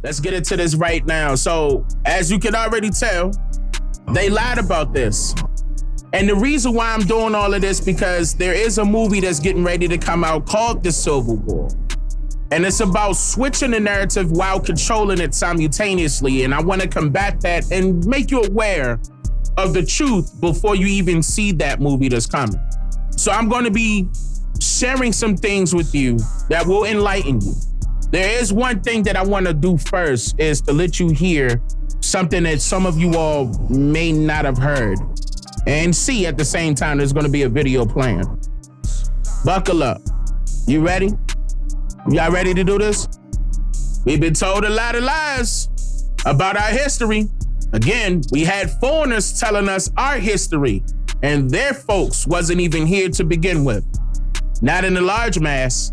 Let's get into this right now. So, as you can already tell, they lied about this. And the reason why I'm doing all of this, because there is a movie that's getting ready to come out called The Civil War. And it's about switching the narrative while controlling it simultaneously. And I want to combat that and make you aware of the truth before you even see that movie that's coming. So I'm going to be sharing some things with you that will enlighten you. There is one thing that I want to do first, is to let you hear something that some of you all may not have heard. And see, at the same time, there's going to be a video playing. Buckle up. You ready? Y'all ready to do this? We've been told a lot of lies about our history. Again, we had foreigners telling us our history, and their folks wasn't even here to begin with. Not in a large mass.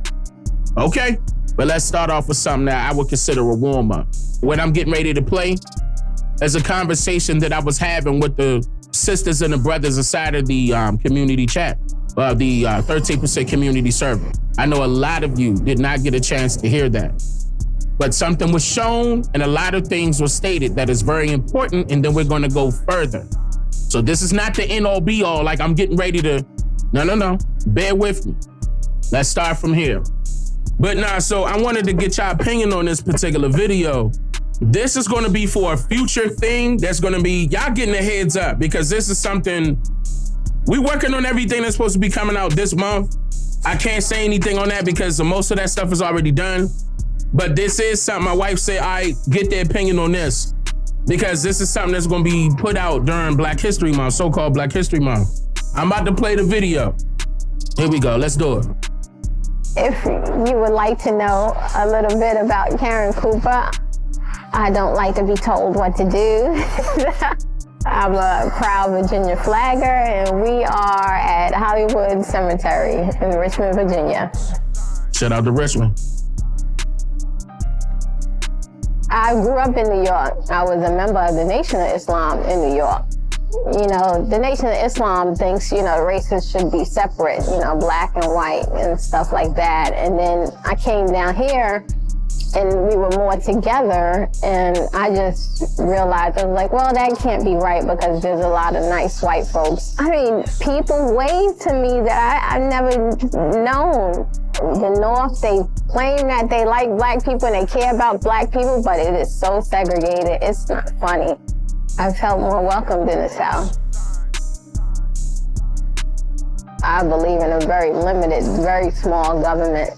Okay, but let's start off with something that I would consider a warm-up. What I'm getting ready to play is a conversation that I was having with the sisters and the brothers inside of the community chat, the 13% community server. I know a lot of you did not get a chance to hear that, but something was shown and a lot of things were stated that is very important, and then we're going to go further. So this is not the end all be all, like I'm getting ready to, no, bear with me. Let's start from here. But nah, so I wanted to get your opinion on this particular video. This is going to be for a future thing that's going to be, y'all getting a heads up, because this is something, we working on everything that's supposed to be coming out this month. I can't say anything on that because most of that stuff is already done. But this is something my wife said, I get their opinion on this, because this is something that's going to be put out during Black History Month, so-called Black History Month. I'm about to play the video. Here we go. Let's do it. If you would like to know a little bit about Karen Cooper, I don't like to be told what to do. I'm a proud Virginia flagger, and we are at Hollywood Cemetery in Richmond, Virginia. Shout out to Richmond. I grew up in New York. I was a member of the Nation of Islam in New York. You know, the Nation of Islam thinks, races should be separate, black and white and stuff like that. And then I came down here and we were more together, and I just realized, I was like, well, that can't be right, because there's a lot of nice white folks. I mean, people wave to me that I've never known. The North, they claim that they like black people and they care about black people, but it is so segregated, it's not funny. I felt more welcomed in the South. I believe in a very limited, very small government.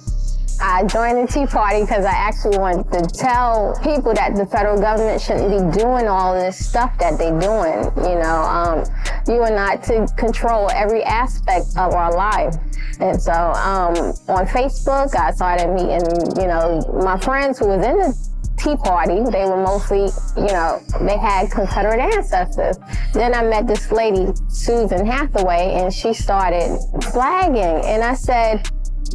I joined the Tea Party because I actually wanted to tell people that the federal government shouldn't be doing all this stuff that they're doing. You are not to control every aspect of our life. And so on Facebook, I started meeting, my friends who was in the Tea Party. They were mostly, they had Confederate ancestors. Then I met this lady, Susan Hathaway, and she started flagging. And I said,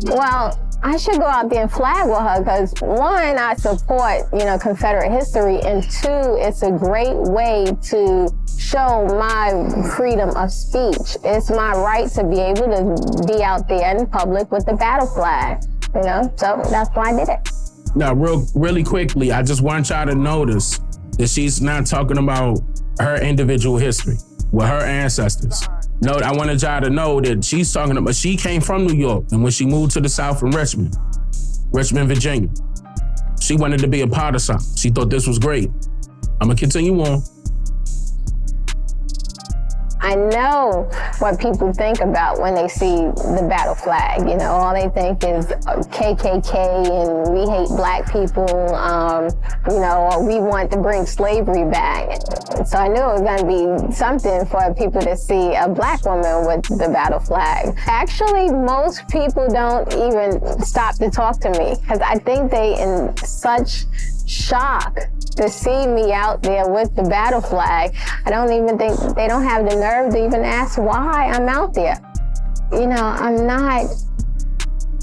well, I should go out there and flag with her, because one, I support, Confederate history, and two, it's a great way to show my freedom of speech. It's my right to be able to be out there in public with the battle flag, so that's why I did it. Now, really quickly, I just want y'all to notice that she's not talking about her individual history with her ancestors. No, I wanted y'all to know that she's talking about, she came from New York, and when she moved to the South from Richmond, Virginia, she wanted to be a part of something. She thought this was great. I'm gonna continue on. I know what people think about when they see the battle flag. All they think is KKK and we hate black people, or we want to bring slavery back. So I knew it was going to be something for people to see a black woman with the battle flag. Actually, most people don't even stop to talk to me, because I think they in such shock to see me out there with the battle flag. I don't even think, they don't have the nerve to even ask why I'm out there. I'm not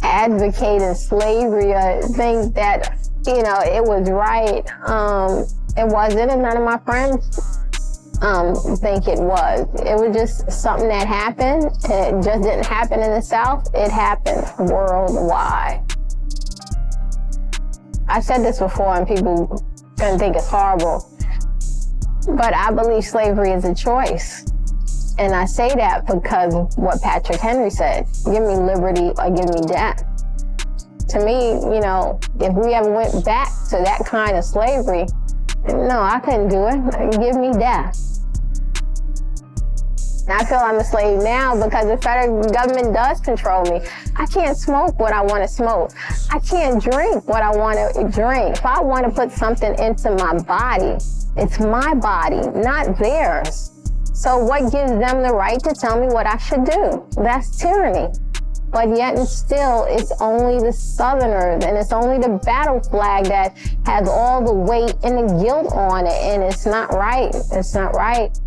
advocating slavery or think that, it was right. It wasn't, and none of my friends think it was. It was just something that happened, and it just didn't happen in the South. It happened worldwide. I've said this before, and people gonna think it's horrible. But I believe slavery is a choice. And I say that because of what Patrick Henry said. Give me liberty or give me death. To me, you know, if we ever went back to that kind of slavery, no, I couldn't do it. Give me death. I feel I'm a slave now because the federal government does control me. I can't smoke what I want to smoke. I can't drink what I want to drink. If I want to put something into my body, it's my body, not theirs. So what gives them the right to tell me what I should do? That's tyranny. But yet and still, it's only the Southerners and it's only the battle flag that has all the weight and the guilt on it. And it's not right. It's not right.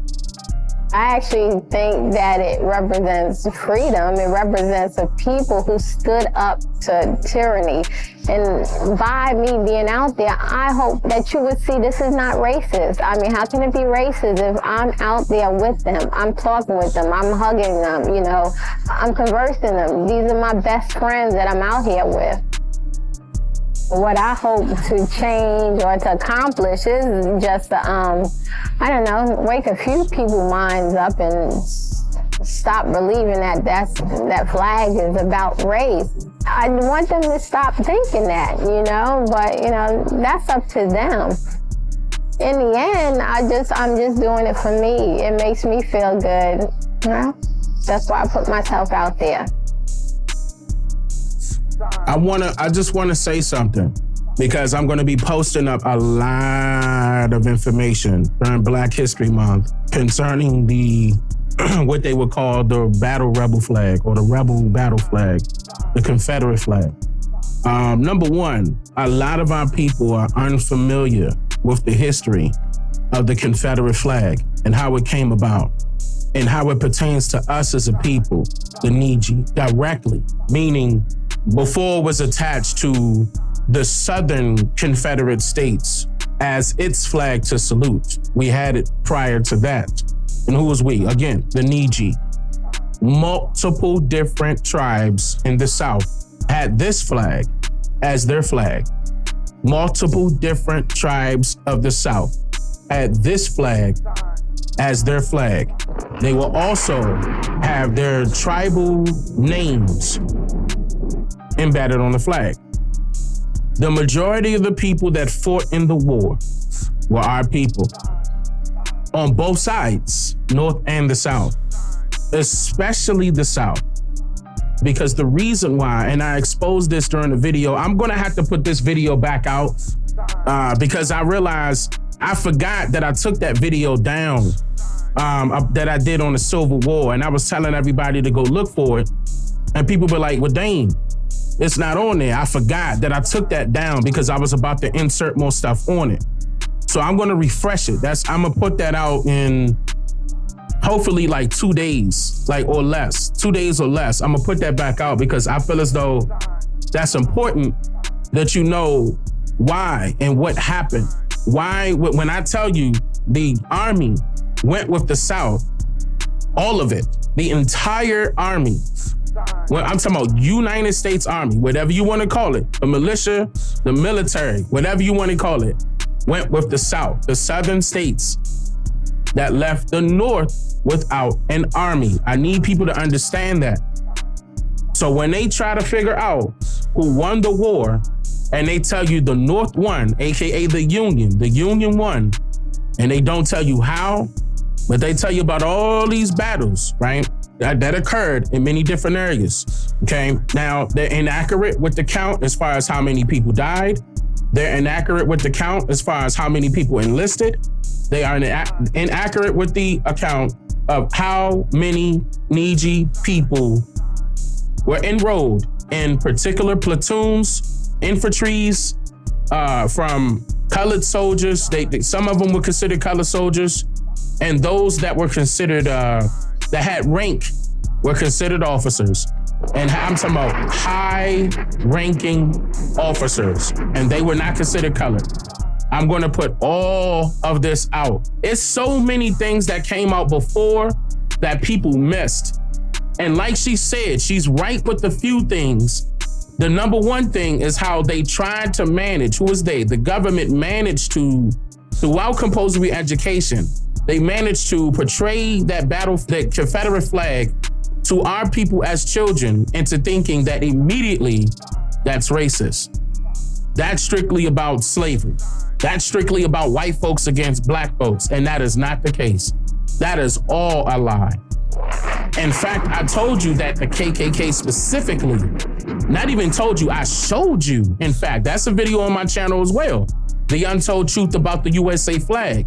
I actually think that it represents freedom. It represents a people who stood up to tyranny. And by me being out there, I hope that you would see this is not racist. I mean, how can it be racist if I'm out there with them? I'm talking with them. I'm hugging them, you know. I'm conversing them. These are my best friends that I'm out here with. What I hope to change or to accomplish is just to, I don't know, wake a few people's minds up and stop believing that that flag is about race. I want them to stop thinking that, you know, but, you know, that's up to them. In the end, I'm just doing it for me. It makes me feel good, you know? That's why I put myself out there. I just wanna say something because I'm gonna be posting up a lot of information during Black History Month concerning the what they would call the battle rebel flag or the rebel battle flag, the Confederate flag. Number one, a lot of our people are unfamiliar with the history of the Confederate flag and how it came about and how it pertains to us as a people, the Niji, directly, meaning before it was attached to the Southern Confederate States as its flag to salute. We had it prior to that. And who was we? Again, the Niji. Multiple different tribes in the South had this flag as their flag. Multiple different tribes of the South had this flag as their flag. They will also have their tribal names embedded on the flag. The majority of the people that fought in the war were our people on both sides, North and the South, especially the South. Because the reason why, and I exposed this during the video, I'm gonna have to put this video back out because I realized I forgot that I took that video down that I did on the Civil War, and I was telling everybody to go look for it. And people were like, well, Dane, it's not on there. I forgot that I took that down because I was about to insert more stuff on it. So I'm gonna refresh it. I'm gonna put that out in hopefully like 2 days, or less. 2 days or less. I'm gonna put that back out because I feel as though that's important that you know why and what happened. Why, when I tell you the Army went with the South, all of it, the entire Army, well, I'm talking about United States Army, whatever you want to call it, the militia, the military, whatever you want to call it, went with the South, the Southern states that left the North without an army. I need people to understand that. So when they try to figure out who won the war, and they tell you the North won, AKA the Union won, and they don't tell you how, but they tell you about all these battles, right? That occurred in many different areas, okay? Now, they're inaccurate with the count as far as how many people died. They're inaccurate with the count as far as how many people enlisted. They are inaccurate with the account of how many Niji people were enrolled in particular platoons, infantries, from colored soldiers. Some of them were considered colored soldiers, and those that were considered, that had rank, were considered officers. And I'm talking about high-ranking officers, and they were not considered colored. I'm going to put all of this out. It's so many things that came out before that people missed. And like she said, she's right with a few things, The number one thing is how they tried to manage. Who was they? The government managed to, throughout compulsory education, they managed to portray that Confederate flag to our people as children into thinking that immediately that's racist. That's strictly about slavery. That's strictly about white folks against black folks. And that is not the case. That is all a lie. In fact, I told you that the KKK specifically, not even told you, I showed you. In fact, that's a video on my channel as well. The untold truth about the USA flag.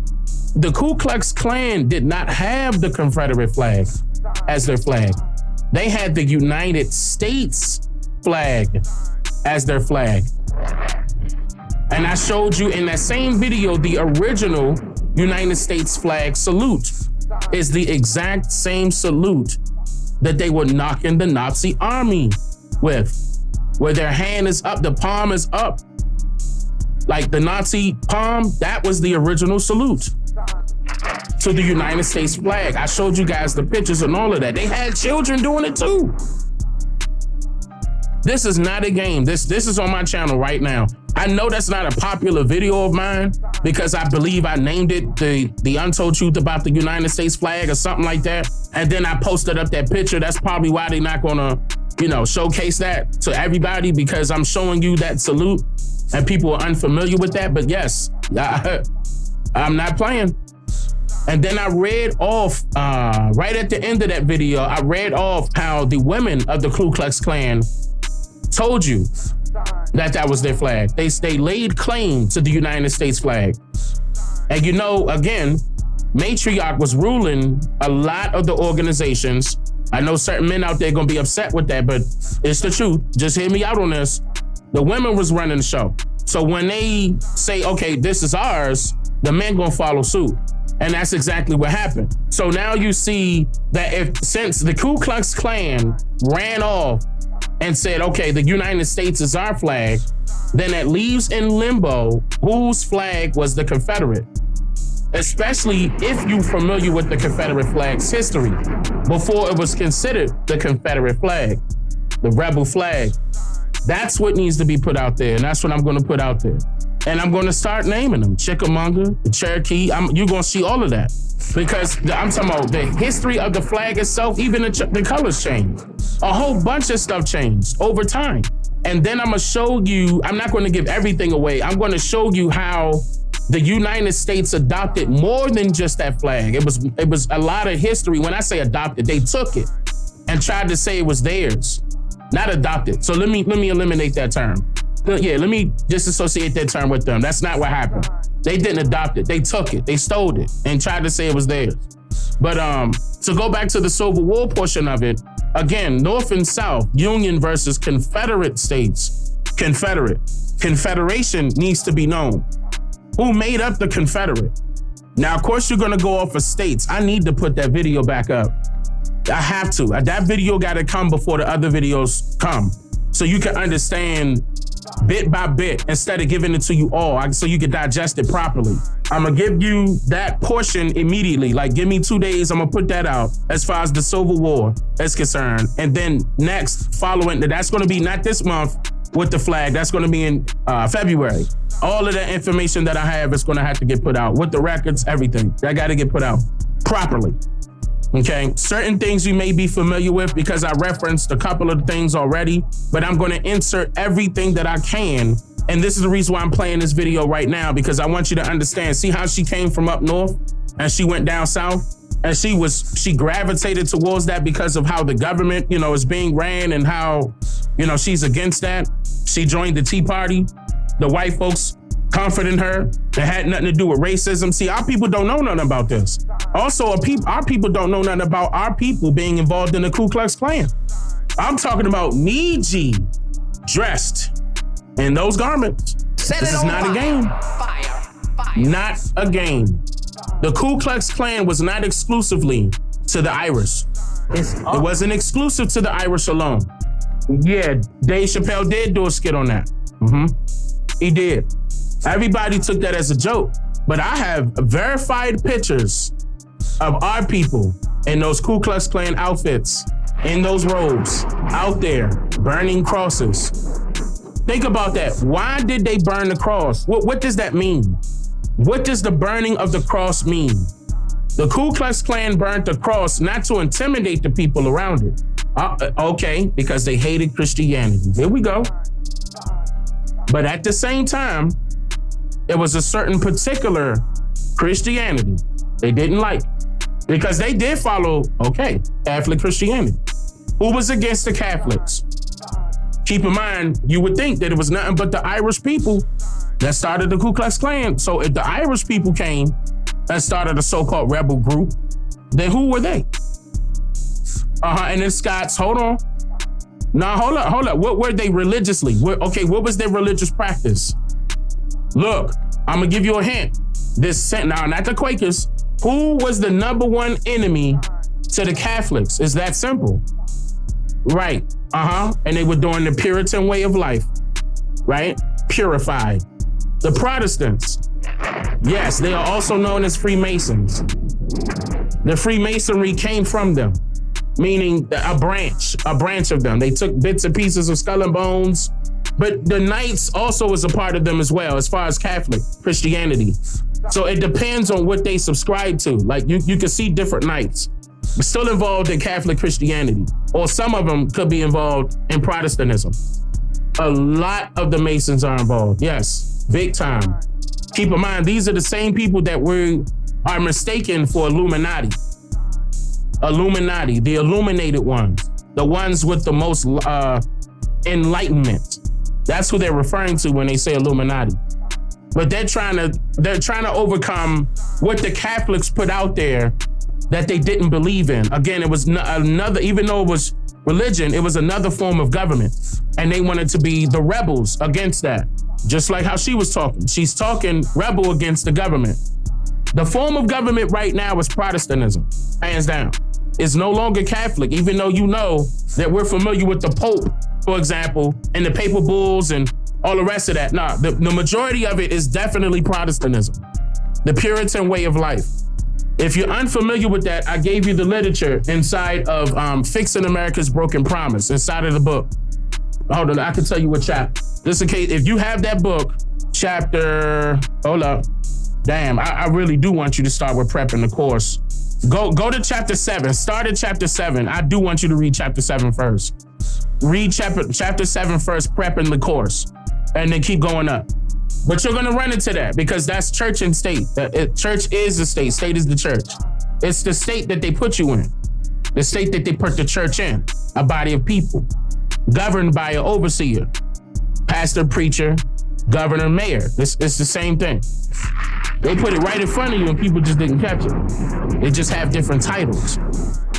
The Ku Klux Klan did not have the Confederate flag as their flag. They had the United States flag as their flag. And I showed you in that same video, the original United States flag salute is the exact same salute that they were knocking the Nazi army with, where their hand is up, the palm is up. Like the Nazi palm, that was the original salute to the United States flag. I showed you guys the pictures and all of that. They had children doing it too. This is not a game. This is on my channel right now. I know that's not a popular video of mine because I believe I named it the untold truth about the United States flag or something like that. And then I posted up that picture. That's probably why they're not gonna, showcase that to everybody, because I'm showing you that salute and people are unfamiliar with that. But yes, I'm not playing. And then I read off, right at the end of that video, I read off how the women of the Ku Klux Klan told you that was their flag. They laid claim to the United States flag. And again, matriarch was ruling a lot of the organizations. I know certain men out there gonna be upset with that, but it's the truth. Just hear me out on this. The women was running the show. So when they say, okay, this is ours, the men gonna follow suit. And that's exactly what happened. So now you see that since the Ku Klux Klan ran off and said, okay, the United States is our flag, then that leaves in limbo whose flag was the Confederate. Especially if you're familiar with the Confederate flag's history before it was considered the Confederate flag, the rebel flag. That's what needs to be put out there, and that's what I'm gonna put out there. And I'm gonna start naming them. Chickamauga, the Cherokee, you're gonna see all of that. Because I'm talking about the history of the flag itself, even the colors changed. A whole bunch of stuff changed over time. And then I'm gonna show you, I'm not gonna give everything away. I'm gonna show you how the United States adopted more than just that flag. It was a lot of history. When I say adopted, they took it and tried to say it was theirs, not adopted. So let me eliminate that term. Yeah, let me disassociate that term with them. That's not what happened. They didn't adopt it. They took it. They stole it and tried to say it was theirs. But to go back to the Civil War portion of it, again, North and South, Union versus Confederate states. Confederate. Confederation needs to be known. Who made up the Confederate? Now, of course, you're gonna go off of states. I need to put that video back up. I have to. That video gotta come before the other videos come, so you can understand bit by bit instead of giving it to you all, so you can digest it properly. I'm gonna give you that portion immediately. Like, give me 2 days, I'm gonna put that out as far as the Civil War is concerned. And then next, following, that's gonna be not this month with the flag, that's gonna be in February. All of the information that I have is gonna have to get put out with the records, everything. That gotta get put out properly. Okay, certain things you may be familiar with because I referenced a couple of things already, but I'm gonna insert everything that I can. And this is the reason why I'm playing this video right now, because I want you to understand. See how she came from up north and she went down south? And she gravitated towards that because of how the government, is being ran and how, she's against that. She joined the Tea Party. The white folks comforting her. It had nothing to do with racism. See, our people don't know nothing about this. Also, our people don't know nothing about our people being involved in the Ku Klux Klan. I'm talking about Niji dressed in those garments. This is not a game. Not a game. The Ku Klux Klan was not exclusively to the Irish. It wasn't exclusive to the Irish alone. Yeah, Dave Chappelle did do a skit on that. He did. Everybody took that as a joke, but I have verified pictures of our people in those Ku Klux Klan outfits in those robes, out there, burning crosses. Think about that. Why did they burn the cross? What does that mean? What does the burning of the cross mean? The Ku Klux Klan burnt the cross not to intimidate the people around it. Okay, because they hated Christianity. Here we go. But at the same time, it was a certain particular Christianity they didn't like, because they did follow, Catholic Christianity. Who was against the Catholics? Keep in mind, you would think that it was nothing but the Irish people that started the Ku Klux Klan. So if the Irish people came and started a so-called rebel group, then who were they? And the Scots, hold on. Now, hold up. What were they religiously? What was their religious practice? Look, I'm gonna give you a hint. Now, not the Quakers. Who was the number one enemy to the Catholics? It's that simple. Right. And they were doing the Puritan way of life, right? Purified. The Protestants, yes, they are also known as Freemasons. The Freemasonry came from them, meaning a branch of them. They took bits and pieces of skull and bones, but the Knights also was a part of them as well, as far as Catholic Christianity. So it depends on what they subscribe to. Like you can see different Knights still involved in Catholic Christianity, or some of them could be involved in Protestantism. A lot of the Masons are involved, yes, big time. Keep in mind, these are the same people that are mistaken for Illuminati. Illuminati, the illuminated ones, the ones with the most enlightenment. That's who they're referring to when they say Illuminati. But they're trying to overcome what the Catholics put out there that they didn't believe in. Again, it was another, even though it was religion, it was another form of government. And they wanted to be the rebels against that. Just like how she was talking. She's talking rebel against the government. The form of government right now is Protestantism, hands down. It's no longer Catholic, even though you know that we're familiar with the Pope, for example, and the papal bulls and all the rest of that. Nah, the majority of it is definitely Protestantism, the Puritan way of life. If you're unfamiliar with that, I gave you the literature inside of Fixing America's Broken Promise, inside of the book. Hold on, I can tell you what chapter. Just in case, if you have that book, chapter, hold up. Damn, I really do want you to start with prepping the course. Go to chapter 7. Start at chapter 7. I do want you to read chapter 7 first. Read chapter 7 first, prepping the course, and then keep going up. But you're going to run into that because that's church and state. Church is the state. State is the church. It's the state that they put you in. The state that they put the church in. A body of people governed by an overseer, pastor, preacher, governor, mayor. It's the same thing. They put it right in front of you and people just didn't catch it. They just have different titles.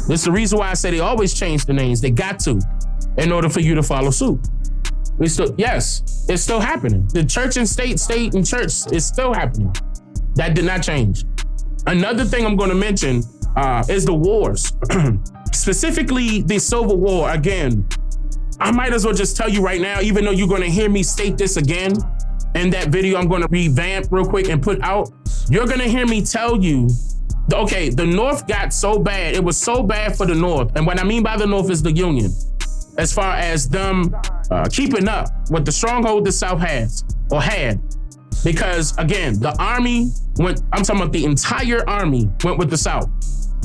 That's the reason why I say they always change the names. They got to, in order for you to follow suit. Yes, it's still happening. The church and state and church is still happening. That did not change. Another thing I'm going to mention is the wars. Specifically, the Civil War. Again, I might as well just tell you right now, even though you're going to hear me state this again in that video I'm going to revamp real quick and put out, you're going to hear me tell you, okay, the North got so bad. It was so bad for the North. And what I mean by the North is the Union. As far as them keeping up with the stronghold the South has or had. Because again, the army I'm talking about the entire army went with the South.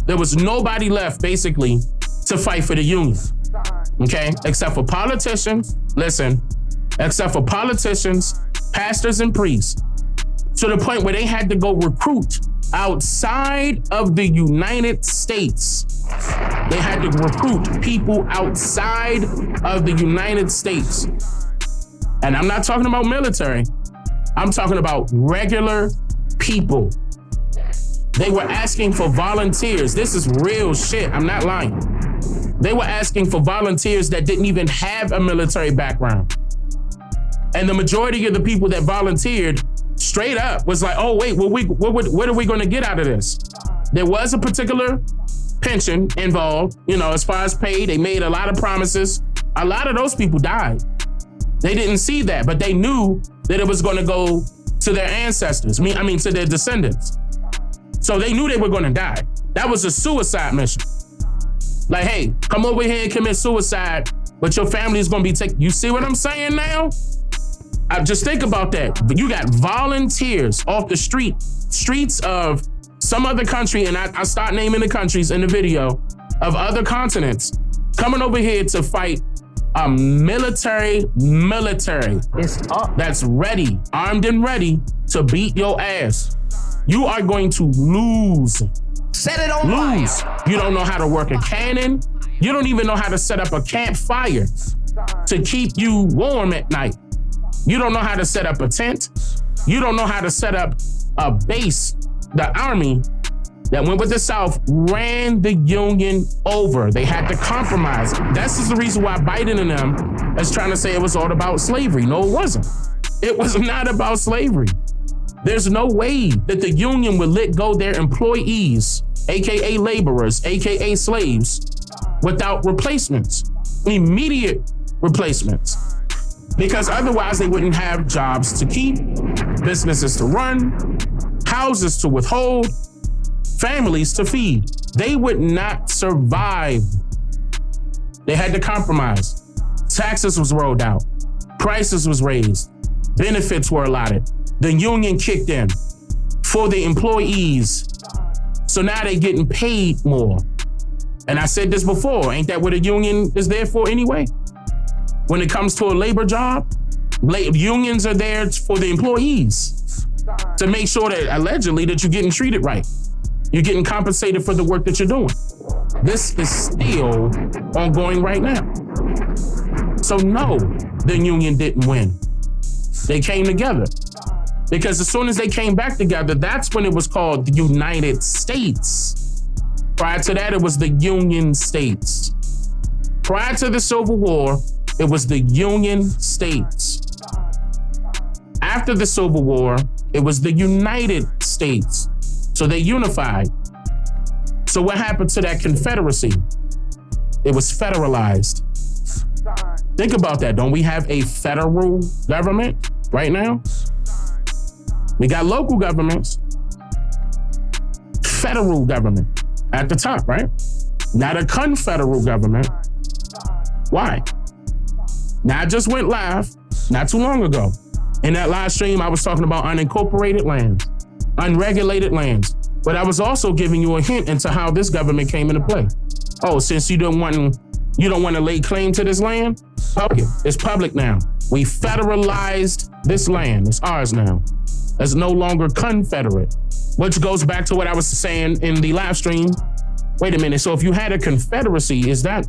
There was nobody left basically to fight for the Union. Okay, except for politicians, pastors and priests, to the point where they had to go recruit outside of the United States. They had to recruit people outside of the United States. And I'm not talking about military. I'm talking about regular people. They were asking for volunteers. This is real shit. I'm not lying. They were asking for volunteers that didn't even have a military background. And the majority of the people that volunteered straight up was like, oh, wait, what are we going to get out of this? There was a particular pension involved, as far as pay. They made a lot of promises. A lot of those people died. They didn't see that, but they knew that it was going to go to their ancestors. To their descendants. So they knew they were going to die. That was a suicide mission. Like, hey, come over here and commit suicide, but your family is gonna be taken. You see what I'm saying now? Just think about that. You got volunteers off the streets of some other country, and I start naming the countries in the video of other continents coming over here to fight a military that's ready, armed and ready to beat your ass. You are going to lose. Set it on fire. You don't know how to work a cannon. You don't even know how to set up a campfire to keep you warm at night. You don't know how to set up a tent. You don't know how to set up a base. The army that went with the South ran the Union over. They had to compromise. That's the reason why Biden and them is trying to say it was all about slavery. No, it wasn't. It was not about slavery. There's no way that the Union would let go their employees, AKA laborers, AKA slaves, without replacements, immediate replacements. Because otherwise they wouldn't have jobs to keep, businesses to run, houses to withhold, families to feed. They would not survive. They had to compromise. Taxes was rolled out. Prices was raised. Benefits were allotted. The union kicked in for the employees. So now they're getting paid more. And I said this before, ain't that what a union is there for anyway? When it comes to a labor job, unions are there for the employees to make sure that allegedly that you're getting treated right. You're getting compensated for the work that you're doing. This is still ongoing right now. So no, the union didn't win. They came together. Because as soon as they came back together, that's when it was called the United States. Prior to that, it was the Union States. Prior to the Civil War, it was the Union States. After the Civil War, it was the United States. So they unified. So what happened to that Confederacy? It was federalized. Think about that. Don't we have a federal government right now? We got local governments, federal government at the top, right? Not a confederal government. Why? Now I just went live not too long ago. In that live stream, I was talking about unincorporated lands, unregulated lands. But I was also giving you a hint into how this government came into play. Oh, since you don't want to lay claim to this land? Okay, it's public now. We federalized this land. It's ours now. It's no longer Confederate, which goes back to what I was saying in the live stream. Wait a minute. So if you had a Confederacy, is that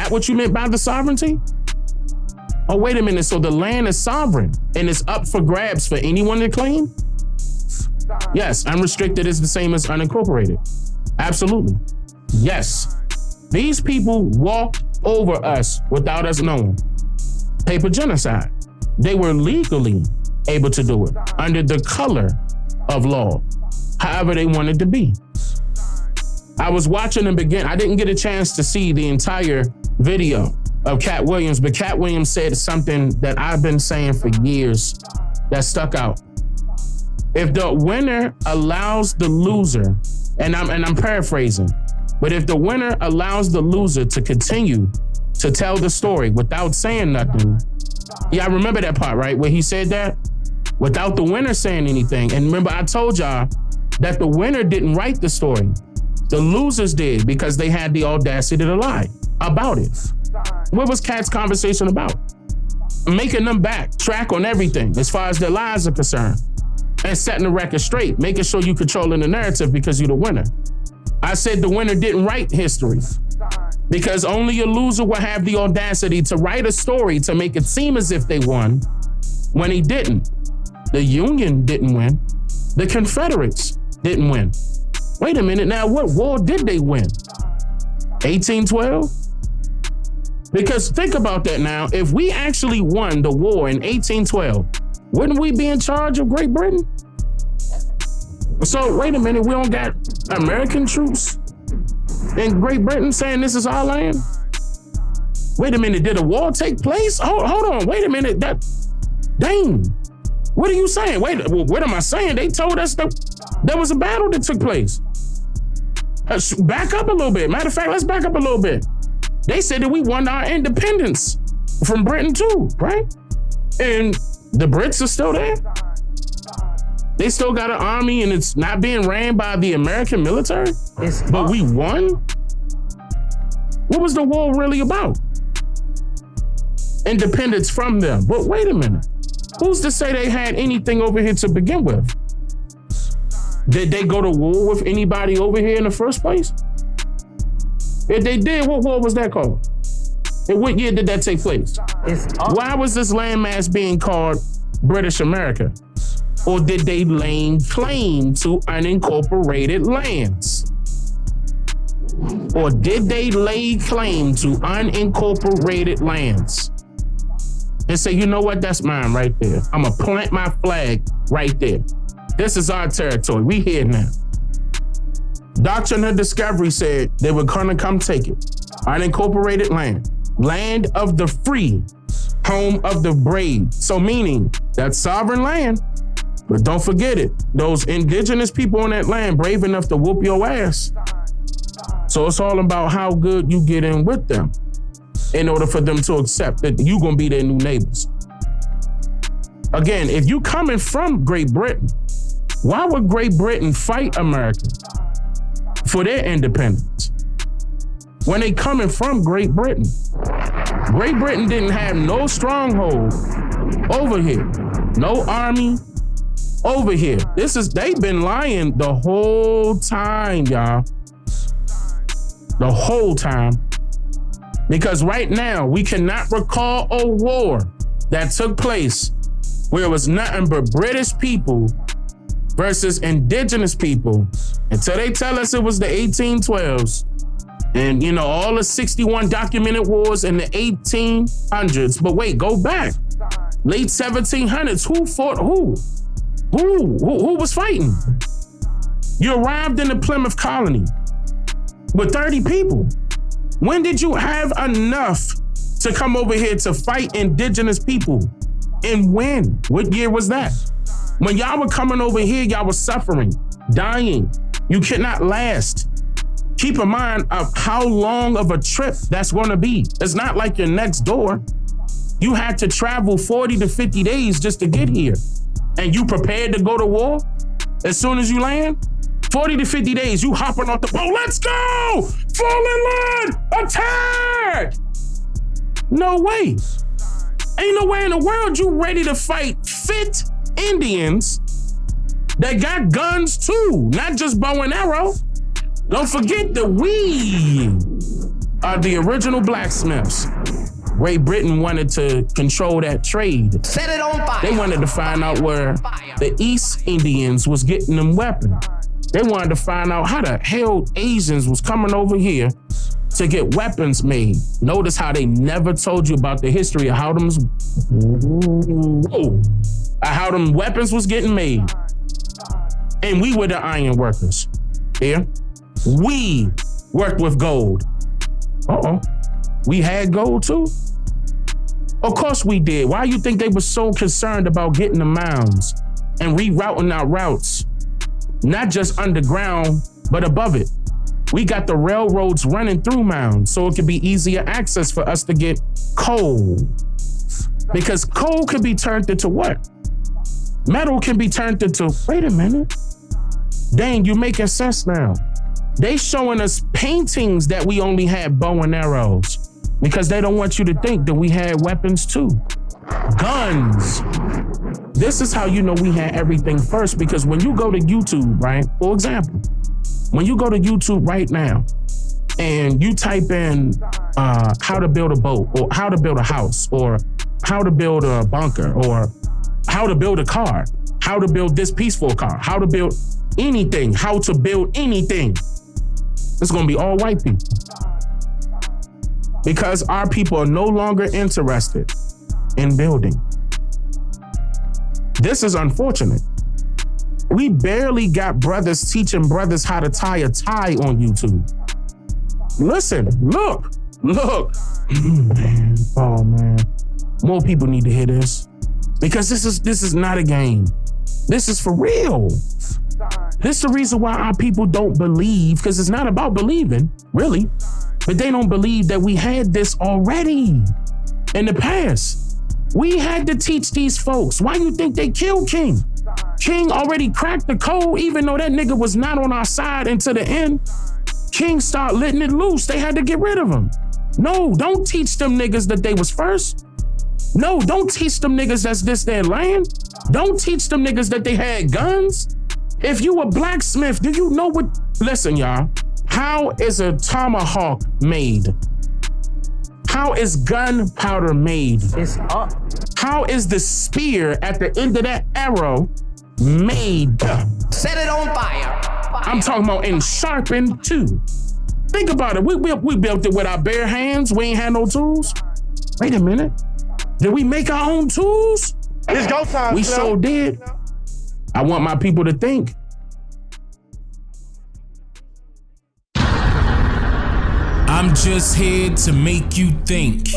what you meant by the sovereignty? Oh, wait a minute. So the land is sovereign and it's up for grabs for anyone to claim? Yes, unrestricted is the same as unincorporated. Absolutely. Yes. These people walked over us without us knowing. Paper genocide. They were legally able to do it under the color of law, however they wanted to be. I was watching them begin. I didn't get a chance to see the entire video of Cat Williams, but Cat Williams said something that I've been saying for years that stuck out. If the winner allows the loser, and I'm paraphrasing, but if the winner allows the loser to continue to tell the story without saying nothing, yeah, I remember that part, right? Where he said that without the winner saying anything. And remember, I told y'all that the winner didn't write the story. The losers did because they had the audacity to lie about it. What was Cat's conversation about? Making them backtrack on everything as far as their lives are concerned and setting the record straight, making sure you controlling the narrative because you're the winner. I said the winner didn't write history because only a loser will have the audacity to write a story to make it seem as if they won when he didn't. The Union didn't win. The Confederates didn't win. Wait a minute now, what war did they win? 1812? Because think about that now. If we actually won the war in 1812, wouldn't we be in charge of Great Britain? So wait a minute, we don't got American troops in Great Britain saying this is our land? Wait a minute, did a war take place? Hold on, wait a minute. Dane, what are you saying? Wait, what am I saying? They told us that there was a battle that took place. Back up a little bit. Matter of fact, let's back up a little bit. They said that we won our independence from Britain too, right? And the Brits are still there. They still got an army and it's not being ran by the American military. But we won? What was the war really about? Independence from them. But wait a minute. Who's to say they had anything over here to begin with? Did they go to war with anybody over here in the first place? If they did, what war was that called? And what year did that take place? Why was this landmass being called British America? Or did they lay claim to unincorporated lands? Or did they lay claim to unincorporated lands? And say, you know what, that's mine right there. I'm gonna plant my flag right there. This is our territory, we here now. Doctrine of Discovery said they were gonna come take it. Unincorporated land, land of the free, home of the brave. So meaning, that's sovereign land. But don't forget it, those indigenous people on that land brave enough to whoop your ass. So it's all about how good you get in with them in order for them to accept that you gonna be their new neighbors. Again, if you coming from Great Britain, why would Great Britain fight America for their independence? When they coming from Great Britain. Great Britain didn't have no stronghold over here, no army, over here. They've been lying the whole time, y'all. The whole time. Because right now, we cannot recall a war that took place where it was nothing but British people versus indigenous people until they tell us it was the 1812s. And, you know, all the 61 documented wars in the 1800s. But wait, go back. Late 1700s, who fought who? Who was fighting? You arrived in the Plymouth colony with 30 people. When did you have enough to come over here to fight indigenous people? And when? What year was that? When y'all were coming over here, y'all were suffering, dying. You could not last. Keep in mind of how long of a trip that's gonna be. It's not like you're next door. You had to travel 40 to 50 days just to get here. And you prepared to go to war as soon as you land? 40 to 50 days, you hopping off the boat, let's go! Fall in line, attack! No way. Ain't no way in the world you ready to fight fit Indians that got guns too, not just bow and arrow. Don't forget that we are the original blacksmiths. Great Britain wanted to control that trade. Set it on fire. They wanted to find out where the East Indians was getting them weapons. They wanted to find out how the hell Asians was coming over here to get weapons made. Notice how they never told you about the history of how them weapons was getting made. And we were the iron workers. Yeah? We worked with gold. We had gold too? Of course we did. Why you think they were so concerned about getting the mounds and rerouting our routes? Not just underground, but above it. We got the railroads running through mounds so it could be easier access for us to get coal. Because coal can be turned into what? Metal can be turned into, wait a minute. Dang, you making sense now. They showing us paintings that we only had bow and arrows because they don't want you to think that we had weapons too. Guns. This is how you know we had everything first, because when you go to YouTube, right? For example, when you go to YouTube right now and you type in how to build a boat or how to build a house or how to build a bunker or how to build a car, how to build this peaceful car, how to build anything, how to build anything. It's gonna be all white people. Because our people are no longer interested in building. This is unfortunate. We barely got brothers teaching brothers how to tie a tie on YouTube. Listen, look. Man. More people need to hear this. Because this is not a game. This is for real. This is the reason why our people don't believe, because it's not about believing, really. But they don't believe that we had this already in the past. We had to teach these folks. Why you think they killed King? King already cracked the code, even though that nigga was not on our side until the end. King started letting it loose. They had to get rid of him. No, don't teach them niggas that they was first. No, don't teach them niggas that's this their land. Don't teach them niggas that they had guns. If you a blacksmith, do you know what? Listen, y'all. How is a tomahawk made? How is gunpowder made? It's up. How is the spear at the end of that arrow made? Set it on fire. I'm talking about and sharpened too. Think about it. We built it with our bare hands. We ain't had no tools. Wait a minute. Did we make our own tools? It's go time. We sure did. I want my people to think. I'm just here to make you think.